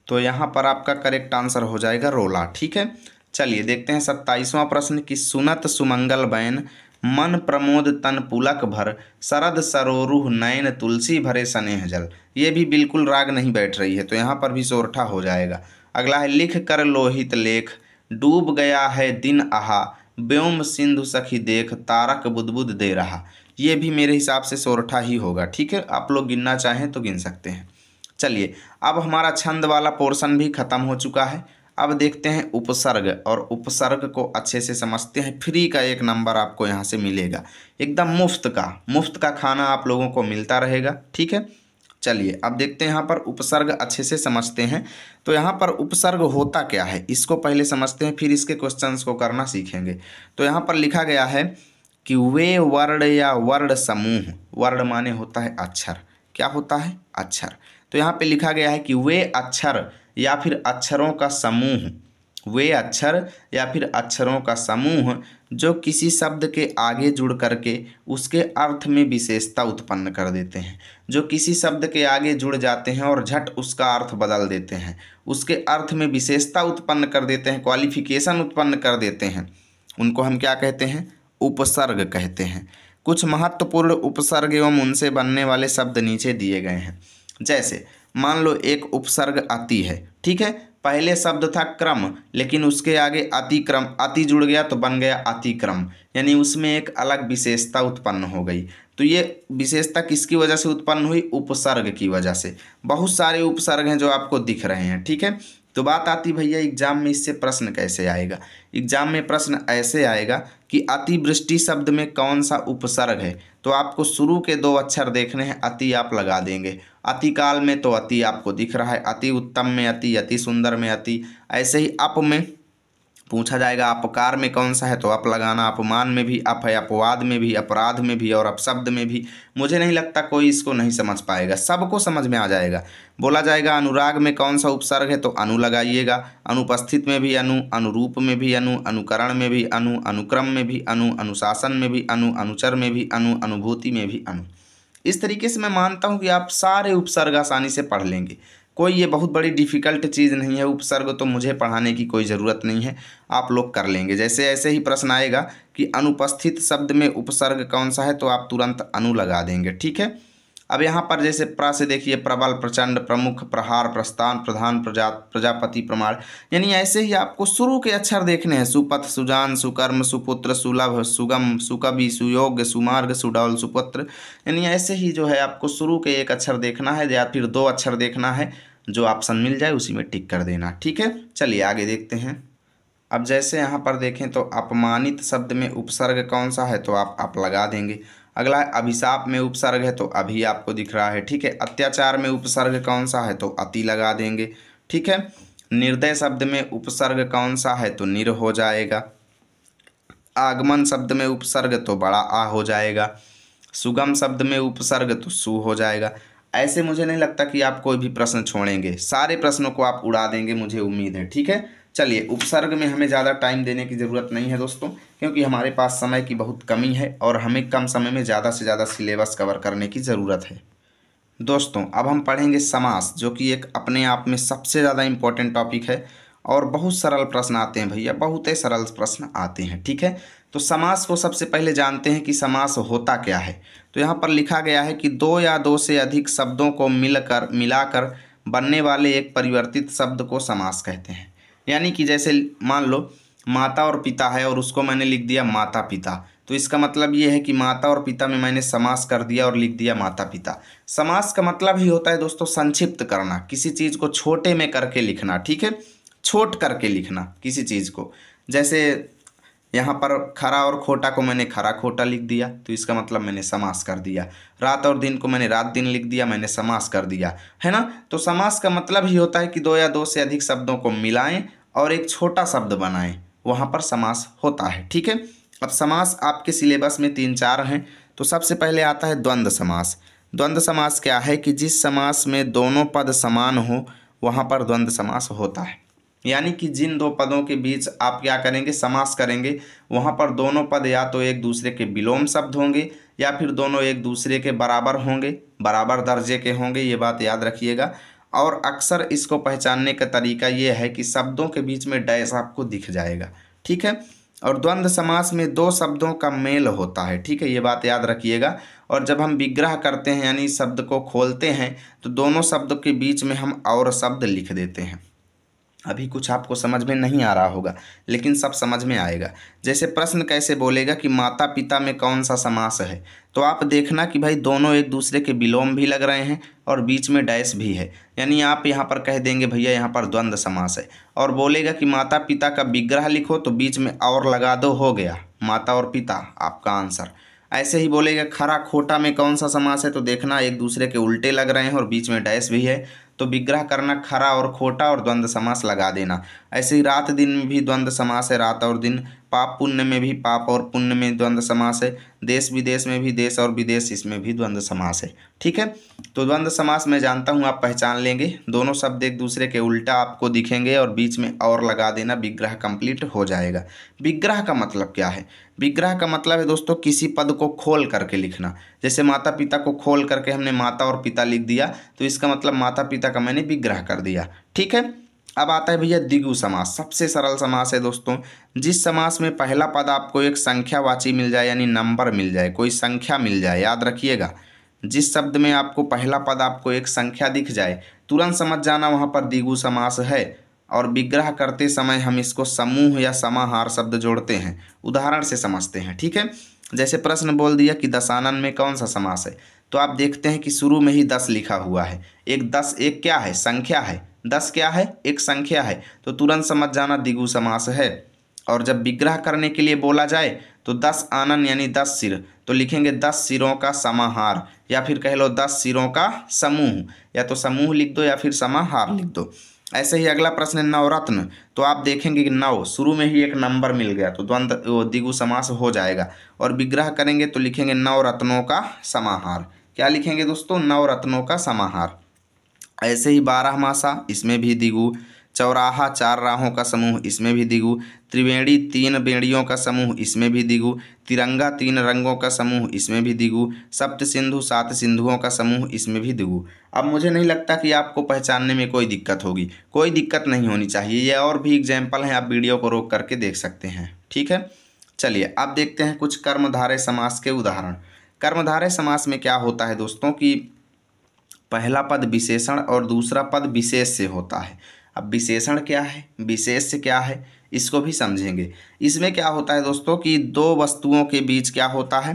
तो यहाँ पर आपका करेक्ट आंसर हो जाएगा रोला, ठीक है। चलिए देखते हैं 27वां प्रश्न कि सुनत सुमंगल बैन, मन प्रमोद तन पुलक भर, शरद सरोरुह नयन तुलसी भरे स्नेह जल। ये भी बिल्कुल राग नहीं बैठ रही है, तो यहाँ पर भी सोरठा हो जाएगा। अगला है लिख कर लोहित लेख, डूब गया है दिन आहा, व्योम सिंधु सखी देख, तारक बुदबुद दे रहा। ये भी मेरे हिसाब से सोरठा ही होगा, ठीक है। आप लोग गिनना चाहें तो गिन सकते हैं। चलिए अब हमारा छंद वाला पोर्शन भी खत्म हो चुका है। अब देखते हैं उपसर्ग, और उपसर्ग को अच्छे से समझते हैं। फ्री का 1 नंबर आपको यहाँ से मिलेगा, एकदम मुफ्त का खाना आप लोगों को मिलता रहेगा, ठीक है। चलिए अब देखते हैं यहाँ पर उपसर्ग अच्छे से समझते हैं। तो यहाँ पर उपसर्ग होता क्या है इसको पहले समझते हैं, फिर इसके क्वेश्चंस को करना सीखेंगे। तो यहाँ पर लिखा गया है कि वे वर्ण या वर्ण समूह, वर्ण माने होता है अक्षर, क्या होता है? अक्षर। तो यहाँ पे लिखा गया है कि वे अक्षर या फिर अक्षरों का समूह, वे अक्षर या फिर अक्षरों का समूह जो किसी शब्द के आगे जुड़ करके उसके अर्थ में विशेषता उत्पन्न कर देते हैं, जो किसी शब्द के आगे जुड़ जाते हैं और झट उसका अर्थ बदल देते हैं, उसके अर्थ में विशेषता उत्पन्न कर देते हैं, क्वालिफिकेशन उत्पन्न कर देते हैं, उनको हम क्या कहते हैं? उपसर्ग कहते हैं। कुछ महत्वपूर्ण उपसर्ग एवं उनसे बनने वाले शब्द नीचे दिए गए हैं। जैसे मान लो एक उपसर्ग अति है, ठीक है, पहले शब्द था क्रम, लेकिन उसके आगे अतिक्रम, अति जुड़ गया तो बन गया अतिक्रम, यानी उसमें एक अलग विशेषता उत्पन्न हो गई। तो तो ये विशेषता किसकी वजह से उत्पन्न हुई? उपसर्ग की वजह से। बहुत सारे उपसर्ग हैं जो आपको दिख रहे हैं, ठीक है। तो बात आती भैया एग्जाम में इससे प्रश्न कैसे आएगा। एग्जाम में प्रश्न ऐसे आएगा कि अतिवृष्टि शब्द में कौन सा उपसर्ग है। तो आपको शुरू के 2 अक्षर देखने हैं, अति आप लगा देंगे। अतिकाल में तो अति आपको दिख रहा है, अति उत्तम में अति, अति सुंदर में अति। ऐसे ही अप में पूछा जाएगा अपकार में कौन सा है, तो अप लगाना। अपमान में भी अप है, अपवाद में भी, अपराध में भी और अपशब्द में भी। मुझे नहीं लगता कोई इसको नहीं समझ पाएगा, सबको समझ में आ जाएगा। बोला जाएगा अनुराग में कौन सा उपसर्ग है, तो अनु लगाइएगा। अनुपस्थित में भी अनु, अनुरूप में भी अनु, अनुकरण में भी अनु, अनुक्रम में भी अनु, अनुशासन में भी अनु, अनुचर में भी अनु, अनुभूति में भी अनु। इस तरीके से मैं मानता हूँ कि आप सारे उपसर्ग आसानी से पढ़ लेंगे। कोई ये बहुत बड़ी डिफ़िकल्ट चीज़ नहीं है। उपसर्ग तो मुझे पढ़ाने की कोई ज़रूरत नहीं है, आप लोग कर लेंगे। जैसे ऐसे ही प्रश्न आएगा कि अनुपस्थित शब्द में उपसर्ग कौन सा है, तो आप तुरंत अनु लगा देंगे, ठीक है। अब यहाँ पर जैसे प्र से देखिए प्रबल, प्रचंड, प्रमुख, प्रहार, प्रस्थान, प्रधान, प्रजापति, प्रमाण। यानी ऐसे ही आपको शुरू के अक्षर देखने हैं। सुपथ, सुजान, सुकर्म, सुपुत्र, सुलभ, सुगम, सुकवि, सुयोग्य, सुमार्ग, सुडौल, सुपुत्र। यानी ऐसे ही जो है आपको शुरू के 1 अक्षर देखना है या फिर 2 अक्षर देखना है, जो ऑप्शन मिल जाए उसी में टिक कर देना, ठीक है। चलिए आगे देखते हैं। अब जैसे यहाँ पर देखें तो अपमानित शब्द में उपसर्ग कौन सा है, तो आप लगा देंगे। अगला है अभिशाप में उपसर्ग है, तो अभी आपको दिख रहा है, ठीक है। अत्याचार में उपसर्ग कौन सा है, तो अति लगा देंगे, ठीक है। निर्दय शब्द में उपसर्ग कौन सा है, तो निर हो जाएगा। आगमन शब्द में उपसर्ग तो बड़ा आ हो जाएगा। सुगम शब्द में उपसर्ग तो सु हो जाएगा। ऐसे मुझे नहीं लगता कि आप कोई भी प्रश्न छोड़ेंगे, सारे प्रश्नों को आप उड़ा देंगे, मुझे उम्मीद है, ठीक है। चलिए उपसर्ग में हमें ज़्यादा टाइम देने की ज़रूरत नहीं है दोस्तों, क्योंकि हमारे पास समय की बहुत कमी है और हमें कम समय में ज़्यादा से ज़्यादा सिलेबस कवर करने की ज़रूरत है। दोस्तों अब हम पढ़ेंगे समास, जो कि एक अपने आप में सबसे ज़्यादा इम्पोर्टेंट टॉपिक है और बहुत सरल प्रश्न आते हैं भैया, बहुत ही सरल प्रश्न आते हैं, ठीक है। तो समास को सबसे पहले जानते हैं कि समास होता क्या है। तो यहाँ पर लिखा गया है कि 2 या 2 से अधिक शब्दों को मिलाकर बनने वाले एक परिवर्तित शब्द को समास कहते हैं। यानी कि जैसे मान लो माता और पिता है और उसको मैंने लिख दिया माता पिता, तो इसका मतलब ये है कि माता और पिता में मैंने समास कर दिया और लिख दिया माता पिता। समास का मतलब ही होता है दोस्तों संक्षिप्त करना, किसी चीज़ को छोटे में करके लिखना, ठीक है, छोट करके लिखना किसी चीज़ को। जैसे यहाँ पर खरा और खोटा को मैंने खरा खोटा लिख दिया, तो इसका मतलब मैंने समास कर दिया। रात और दिन को मैंने रात दिन लिख दिया, मैंने समास कर दिया, है ना। तो समास का मतलब ही होता है कि 2 या 2 से अधिक शब्दों को मिलाएं और एक छोटा शब्द बनाएं, वहाँ पर समास होता है, ठीक है। अब समास आपके सिलेबस में 3-4 हैं। तो सबसे पहले आता है द्वंद्व समास। द्वंद्व समास क्या है कि जिस समास में दोनों पद समान हो वहाँ पर द्वंद्व समास होता है। यानी कि जिन 2 पदों के बीच आप क्या करेंगे, समास करेंगे, वहाँ पर दोनों पद या तो एक दूसरे के विलोम शब्द होंगे या फिर दोनों एक दूसरे के बराबर होंगे, बराबर दर्जे के होंगे, ये बात याद रखिएगा। और अक्सर इसको पहचानने का तरीका ये है कि शब्दों के बीच में डैश आपको दिख जाएगा, ठीक है। और द्वंद्व समास में 2 शब्दों का मेल होता है, ठीक है, ये बात याद रखिएगा। और जब हम विग्रह करते हैं यानी शब्द को खोलते हैं तो दोनों शब्दों के बीच में हम और शब्द लिख देते हैं। अभी कुछ आपको समझ में नहीं आ रहा होगा, लेकिन सब समझ में आएगा। जैसे प्रश्न कैसे बोलेगा कि माता पिता में कौन सा समास है, तो आप देखना कि भाई दोनों एक दूसरे के विलोम भी लग रहे हैं और बीच में डैश भी है। यानी आप यहाँ पर कह देंगे भैया यहाँ पर द्वंद्व समास है। और बोलेगा कि माता पिता का विग्रह लिखो, तो बीच में और लगा दो, हो गया माता और पिता, आपका आंसर। ऐसे ही बोलेगा खरा खोटा में कौन सा समास है, तो देखना एक दूसरे के उल्टे लग रहे हैं और बीच में डैश भी है, तो विग्रह करना खरा और खोटा और द्वंद्व समास लगा देना। ऐसे ही रात दिन में भी द्वंद्व समास है, रात और दिन। पाप पुण्य में भी पाप और पुण्य में द्वंद्व समास है। देश विदेश में भी देश और विदेश, इसमें भी द्वंद्व समास है, ठीक है। तो द्वंद्व समास मैं जानता हूँ आप पहचान लेंगे, दोनों शब्द एक दूसरे के उल्टा आपको दिखेंगे और बीच में और लगा देना, विग्रह कंप्लीट हो जाएगा। विग्रह का मतलब क्या है? विग्रह का मतलब है दोस्तों किसी पद को खोल करके लिखना। जैसे माता पिता को खोल करके हमने माता और पिता लिख दिया, तो इसका मतलब माता पिता का मैंने विग्रह कर दिया, ठीक है। अब आता है भैया द्विगु समास। सबसे सरल समास है दोस्तों, जिस समास में पहला पद आपको एक संख्यावाची मिल जाए, यानी नंबर मिल जाए, कोई संख्या मिल जाए। याद रखिएगा, जिस शब्द में आपको पहला पद आपको एक संख्या दिख जाए, तुरंत समझ जाना वहाँ पर द्विगु समास है। और विग्रह करते समय हम इसको समूह या समाहार शब्द जोड़ते हैं, उदाहरण से समझते हैं, ठीक है। जैसे प्रश्न बोल दिया कि दशानन में कौन सा समास है, तो आप देखते हैं कि शुरू में ही 10 लिखा हुआ है। एक 10 एक क्या है, संख्या है। 10 क्या है, एक संख्या है, तो तुरंत समझ जाना द्विगु समास है। और जब विग्रह करने के लिए बोला जाए तो 10 आनन यानी 10 सिर, तो लिखेंगे 10 सिरों का समाहार, या फिर कह लो 10 सिरों का समूह, या तो समूह लिख दो या फिर समाहार लिख दो। ऐसे ही अगला प्रश्न है नवरत्न, तो आप देखेंगे कि नव शुरू में ही एक नंबर मिल गया तो द्वंद्व द्विगु समास हो जाएगा। और विग्रह करेंगे तो लिखेंगे नवरत्नों का समाहार। क्या लिखेंगे दोस्तों, नवरत्नों का समाहार। ऐसे ही 12 मासा, इसमें भी द्विगु। चौराहा 4 राहों का समूह, इसमें भी द्विगु। त्रिवेणी 3 बेड़ियों का समूह, इसमें भी द्विगु। तिरंगा 3 रंगों का समूह, इसमें भी द्विगु। सप्त सिंधु 7 सिंधुओं का समूह, इसमें भी द्विगु। अब मुझे नहीं लगता कि आपको पहचानने में कोई दिक्कत होगी, कोई दिक्कत नहीं होनी चाहिए। ये और भी एग्जाम्पल हैं, आप वीडियो को रोक करके देख सकते हैं। ठीक है, चलिए अब देखते हैं कुछ कर्मधारय समास के उदाहरण। कर्मधारय समास में क्या होता है दोस्तों कि पहला पद विशेषण और दूसरा पद विशेष से होता है। अब विशेषण क्या है, विशेष से क्या है, इसको भी समझेंगे। इसमें क्या होता है दोस्तों कि दो वस्तुओं के बीच क्या होता है,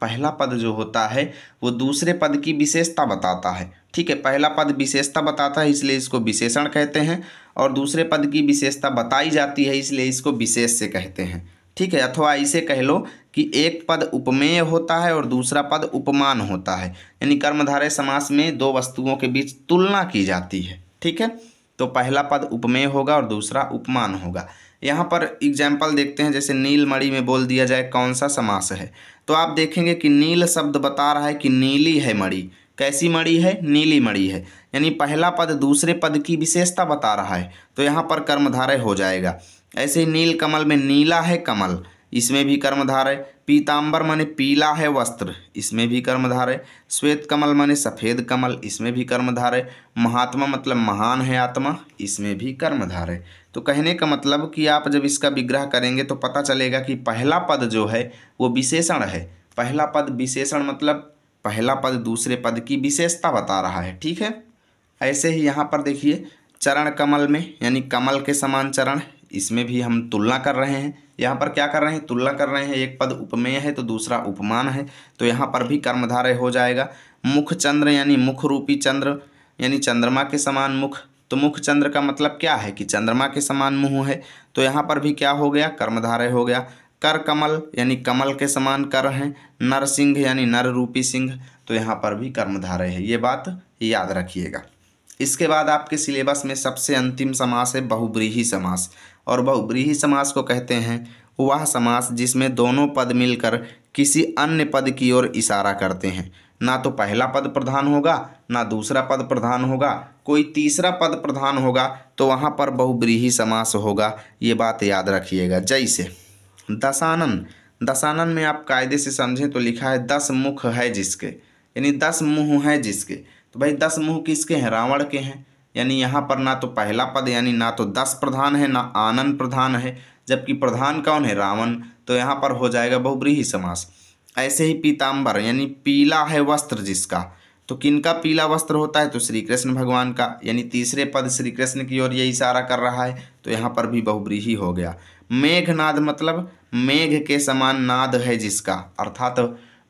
पहला पद जो होता है वो दूसरे पद की विशेषता बताता है। ठीक है, पहला पद विशेषता बताता है इसलिए इसको विशेषण कहते हैं, और दूसरे पद की विशेषता बताई जाती है इसलिए इसको विशेष से कहते हैं। ठीक है, अथवा इसे कह लो कि एक पद उपमेय होता है और दूसरा पद उपमान होता है, यानी कर्मधारय समास में दो वस्तुओं के बीच तुलना की जाती है। ठीक है, तो पहला पद उपमेय होगा और दूसरा उपमान होगा। यहाँ पर एग्जाम्पल देखते हैं, जैसे नीलमणि में बोल दिया जाए कौन सा समास है, तो आप देखेंगे कि नील शब्द बता रहा है कि नीली है मणि। कैसी मणि है, नीली मणि है, यानी पहला पद दूसरे पद की विशेषता बता रहा है, तो यहाँ पर कर्मधारय हो जाएगा। ऐसे ही नील कमल में नीला है कमल, इसमें भी कर्मधारय। पीताम्बर माने पीला है वस्त्र, इसमें भी कर्मधारय। श्वेत कमल माने सफ़ेद कमल, इसमें भी कर्मधारय। महात्मा मतलब महान है आत्मा, इसमें भी कर्मधारय। तो कहने का मतलब कि आप जब इसका विग्रह करेंगे तो पता चलेगा कि पहला पद जो है वो विशेषण है। पहला पद विशेषण मतलब पहला पद दूसरे पद की विशेषता बता रहा है। ठीक है, ऐसे ही यहाँ पर देखिए चरण कमल में, यानी कमल के समान चरण, इसमें भी हम तुलना कर रहे हैं। यहाँ पर क्या कर रहे हैं, तुलना कर रहे हैं। एक पद उपमेय है तो दूसरा उपमान है, तो यहाँ पर भी कर्मधारय हो जाएगा। मुख चंद्र यानी मुख रूपी चंद्र, यानी चंद्रमा के समान मुख, तो मुख चंद्र का मतलब क्या है कि चंद्रमा के समान मुँह है, तो यहाँ पर भी क्या हो गया, कर्मधारय हो गया। कर कमल यानी कमल के समान कर हैं। नर सिंह यानी नर रूपी सिंह, तो यहाँ पर भी कर्मधारय है। ये बात याद रखिएगा। इसके बाद आपके सिलेबस में सबसे अंतिम समास है बहुब्रीहि समास, और बहुब्रीहि समास को कहते हैं वह समास जिसमें दोनों पद मिलकर किसी अन्य पद की ओर इशारा करते हैं। ना तो पहला पद प्रधान होगा ना दूसरा पद प्रधान होगा, कोई तीसरा पद प्रधान होगा, तो वहाँ पर बहुब्रीहि समास होगा। ये बात याद रखिएगा। जैसे दशानन, दशानन में आप कायदे से समझें तो लिखा है 10 मुख है जिसके, यानी 10 मुँह है जिसके। तो भाई 10 मुँह किसके हैं, रावण के हैं, यानी यहाँ पर ना तो पहला पद यानी ना तो 10 प्रधान है ना आनन प्रधान है, जबकि प्रधान कौन है, रावण, तो यहाँ पर हो जाएगा बहुब्रीहि समास। ऐसे ही पीताम्बर यानी पीला है वस्त्र जिसका, तो किनका पीला वस्त्र होता है, तो श्री कृष्ण भगवान का, यानी तीसरे पद श्री कृष्ण की ओर ये इशारा कर रहा है, तो यहाँ पर भी बहुब्रीहि हो गया। मेघनाद मतलब मेघ के समान नाद है जिसका, अर्थात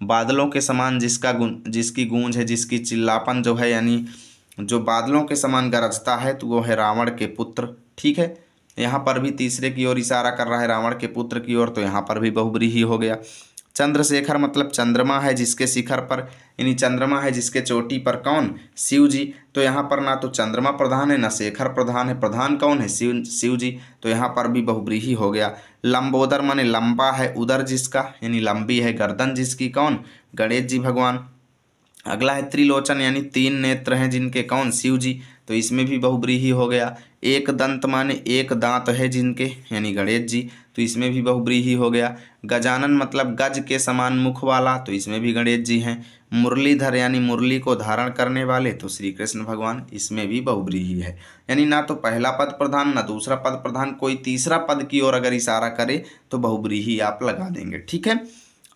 बादलों के समान जिसकी गूंज है, जिसकी चिल्लापन जो है, यानी जो बादलों के समान गरजता है, तो वो है रावण के पुत्र। ठीक है, यहाँ पर भी तीसरे की ओर इशारा कर रहा है, रावण के पुत्र की ओर, तो यहाँ पर भी बहुब्रीहि हो गया। चंद्रशेखर मतलब चंद्रमा है जिसके शिखर पर, यानी चंद्रमा है जिसके चोटी पर, कौन, शिव जी, तो यहाँ पर ना तो चंद्रमा प्रधान है ना शेखर प्रधान है, प्रधान कौन है, शिव जी, तो यहाँ पर भी बहुब्रीहि हो गया। लंबोदर माने लंबा है उदर जिसका, यानी लंबी है गर्दन जिसकी, कौन, गणेश जी भगवान। अगला है त्रिलोचन यानी 3 नेत्र हैं जिनके, कौन, शिव जी, तो इसमें भी बहुब्रीहि हो गया। एक दंत माने एक दांत है जिनके, यानी गणेश जी, तो इसमें भी बहुब्रीहि हो गया। गजानन मतलब गज के समान मुख वाला, तो इसमें भी गणेश जी हैं। मुरलीधर यानी मुरली को धारण करने वाले, तो श्री कृष्ण भगवान, इसमें भी बहुब्रीहि है। यानी ना तो पहला पद प्रधान ना दूसरा पद प्रधान, कोई तीसरा पद की ओर अगर इशारा करे तो बहुब्रीहि आप लगा देंगे। ठीक है,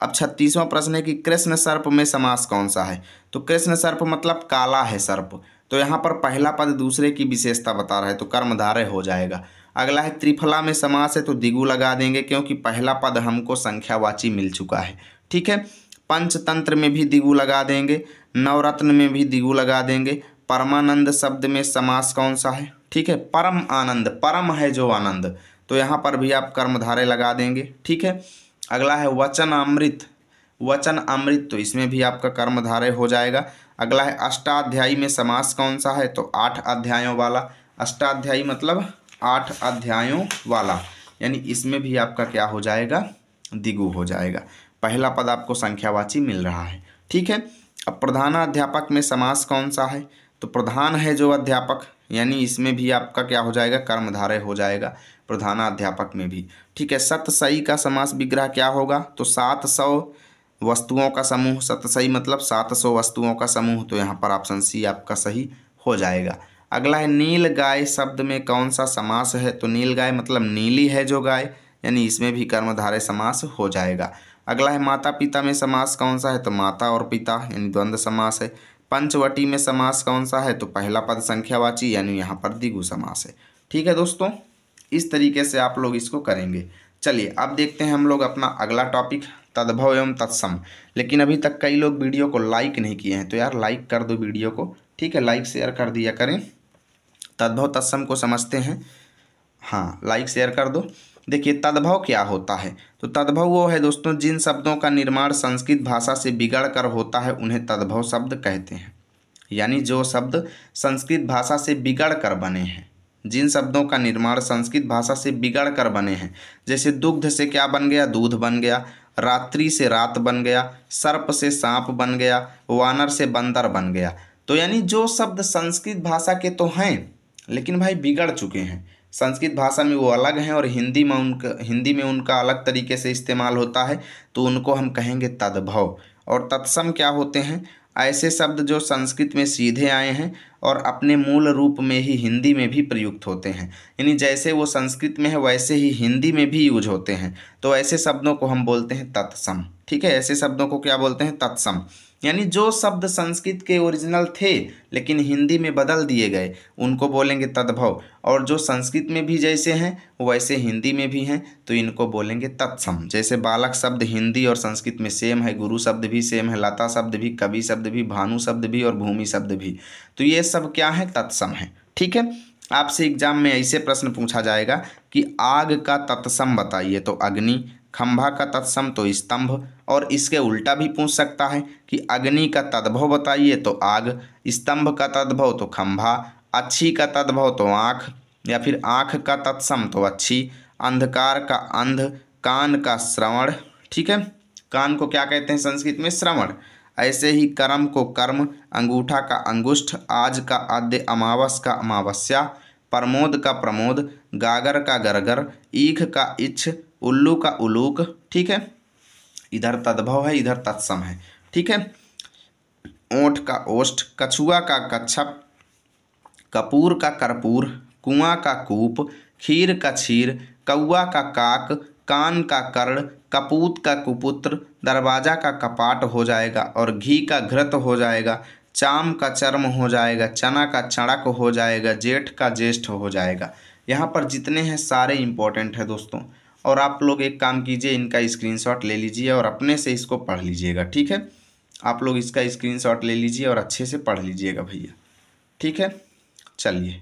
अब 36वां प्रश्न है कि कृष्ण सर्प में समास कौन सा है, तो कृष्ण सर्प मतलब काला है सर्प, तो यहाँ पर पहला पद दूसरे की विशेषता बता रहा है, तो कर्मधारय हो जाएगा। अगला है त्रिफला में समास है, तो द्विगु लगा देंगे क्योंकि पहला पद हमको संख्यावाची मिल चुका है। ठीक है। पंचतंत्र में भी दिगु लगा देंगे, नवरत्न में भी दिगु लगा देंगे। परमानंद शब्द में समास कौन सा है? ठीक है, परम आनंद, परम है जो आनंद, तो यहाँ पर भी आप कर्मधारय लगा देंगे। ठीक है। अगला है वचन अमृत, वचन अमृत, तो इसमें भी आपका कर्मधारय हो जाएगा। अगला है अष्टाध्यायी में समास कौन सा है? तो 8 अध्यायों वाला। अष्टाध्यायी मतलब 8 अध्यायों वाला, यानी इसमें भी आपका क्या हो जाएगा? दिगु हो जाएगा। पहला पद आपको संख्यावाची मिल रहा है। ठीक है। अब प्रधानाध्यापक में समास कौन सा है? तो प्रधान है जो अध्यापक, यानी इसमें भी आपका क्या हो जाएगा? कर्मधारय हो जाएगा प्रधानाध्यापक में भी। ठीक है। सतसई का समास विग्रह क्या होगा? तो 700 वस्तुओं का समूह, सतसई मतलब 700 वस्तुओं का समूह, तो यहाँ पर ऑप्शन सी आपका सही हो जाएगा। अगला है नील गाय शब्द में कौन सा समास है? तो नील गाय मतलब नीली है जो गाय, यानी इसमें भी कर्मधारय समास हो जाएगा। अगला है माता पिता में समास कौन सा है? तो माता और पिता, यानी द्वंद्व समास है। पंचवटी में समास कौन सा है? तो पहला पद संख्यावाची, यानी यहाँ पर द्विगु समास है। ठीक है दोस्तों, इस तरीके से आप लोग इसको करेंगे। चलिए अब देखते हैं हम लोग अपना अगला टॉपिक, तद्भव एवं तत्सम। लेकिन अभी तक कई लोग वीडियो को लाइक नहीं किए हैं, तो यार लाइक कर दो वीडियो को। ठीक है, लाइक शेयर कर दिया करें। तद्भव तत्सम को समझते हैं, हाँ लाइक शेयर कर दो। देखिए तद्भव क्या होता है? तो तद्भव वो है दोस्तों जिन शब्दों का निर्माण संस्कृत भाषा से बिगड़ कर होता है उन्हें तद्भव शब्द कहते हैं। यानी जो शब्द संस्कृत भाषा से बिगड़ कर बने हैं, जिन शब्दों का निर्माण संस्कृत भाषा से बिगड़ कर बने हैं, जैसे दुग्ध से क्या बन गया? दूध बन गया। रात्रि से रात बन गया। सर्प से सांप बन गया। वानर से बंदर बन गया। तो यानी जो शब्द संस्कृत भाषा के तो हैं लेकिन भाई बिगड़ चुके हैं, संस्कृत भाषा में वो अलग हैं और हिंदी में उनका अलग तरीके से इस्तेमाल होता है, तो उनको हम कहेंगे तद्भव। और तत्सम क्या होते हैं? ऐसे शब्द जो संस्कृत में सीधे आए हैं और अपने मूल रूप में ही हिंदी में भी प्रयुक्त होते हैं, यानी जैसे वो संस्कृत में है वैसे ही हिंदी में भी यूज होते हैं, तो ऐसे शब्दों को हम बोलते हैं तत्सम। ठीक है, ऐसे शब्दों को क्या बोलते हैं? तत्सम। यानी जो शब्द संस्कृत के ओरिजिनल थे लेकिन हिंदी में बदल दिए गए उनको बोलेंगे तद्भव, और जो संस्कृत में भी जैसे हैं वैसे हिंदी में भी हैं तो इनको बोलेंगे तत्सम। जैसे बालक शब्द हिंदी और संस्कृत में सेम है, गुरु शब्द भी सेम है, लता शब्द भी, कवि शब्द भी, भानु शब्द भी और भूमि शब्द भी, तो ये सब क्या है? तत्सम है। ठीक है। आपसे एग्जाम में ऐसे प्रश्न पूछा जाएगा कि आग का तत्सम बताइए, तो अग्नि। खंभा का तत्सम तो स्तंभ, और इसके उल्टा भी पूछ सकता है कि अग्नि का तद्भव बताइए, तो आग। स्तंभ का तद्भव तो खंभा। अच्छी का तद्भव तो आँख, या फिर आँख का तत्सम तो अच्छी। अंधकार का अंध। कान का श्रवण। ठीक है, कान को क्या कहते हैं संस्कृत में? श्रवण। ऐसे ही कर्म को कर्म। अंगूठा का अंगुष्ठ। आज का आद्य। अमावस का अमावस्या। प्रमोद का प्रमोद। गागर का गरगर। ईख का इच्छ। उल्लू का उलूक। ठीक है, इधर तद्भव है इधर तत्सम है। ठीक है। ओठ का ओष्ठ। कछुआ का कच्छप। कपूर का कर्पूर। कुआं का कूप। खीर का क्षीर। कौआ का काक। कान का कर्ण। कपूत का कुपुत्र। दरवाजा का कपाट हो जाएगा और घी का घृत हो जाएगा। चाम का चर्म हो जाएगा। चना का चणक हो जाएगा। जेठ का ज्येष्ठ हो जाएगा। यहाँ पर जितने हैं सारे इंपॉर्टेंट है दोस्तों, और आप लोग एक काम कीजिए, इनका स्क्रीनशॉट ले लीजिए और अपने से इसको पढ़ लीजिएगा। ठीक है, आप लोग इसका स्क्रीनशॉट ले लीजिए और अच्छे से पढ़ लीजिएगा भैया। ठीक है, चलिए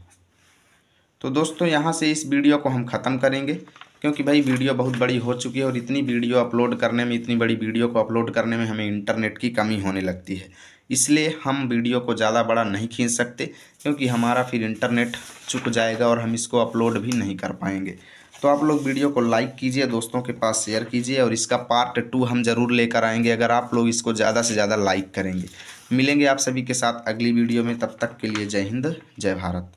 तो दोस्तों यहाँ से इस वीडियो को हम ख़त्म करेंगे, क्योंकि भाई वीडियो बहुत बड़ी हो चुकी है और इतनी वीडियो अपलोड करने में, इतनी बड़ी वीडियो को अपलोड करने में हमें इंटरनेट की कमी होने लगती है, इसलिए हम वीडियो को ज़्यादा बड़ा नहीं खींच सकते, क्योंकि हमारा फिर इंटरनेट चुक जाएगा और हम इसको अपलोड भी नहीं कर पाएंगे। तो आप लोग वीडियो को लाइक कीजिए, दोस्तों के पास शेयर कीजिए, और इसका पार्ट 2 हम ज़रूर लेकर आएंगे अगर आप लोग इसको ज़्यादा से ज़्यादा लाइक करेंगे। मिलेंगे आप सभी के साथ अगली वीडियो में, तब तक के लिए जय हिंद जय भारत।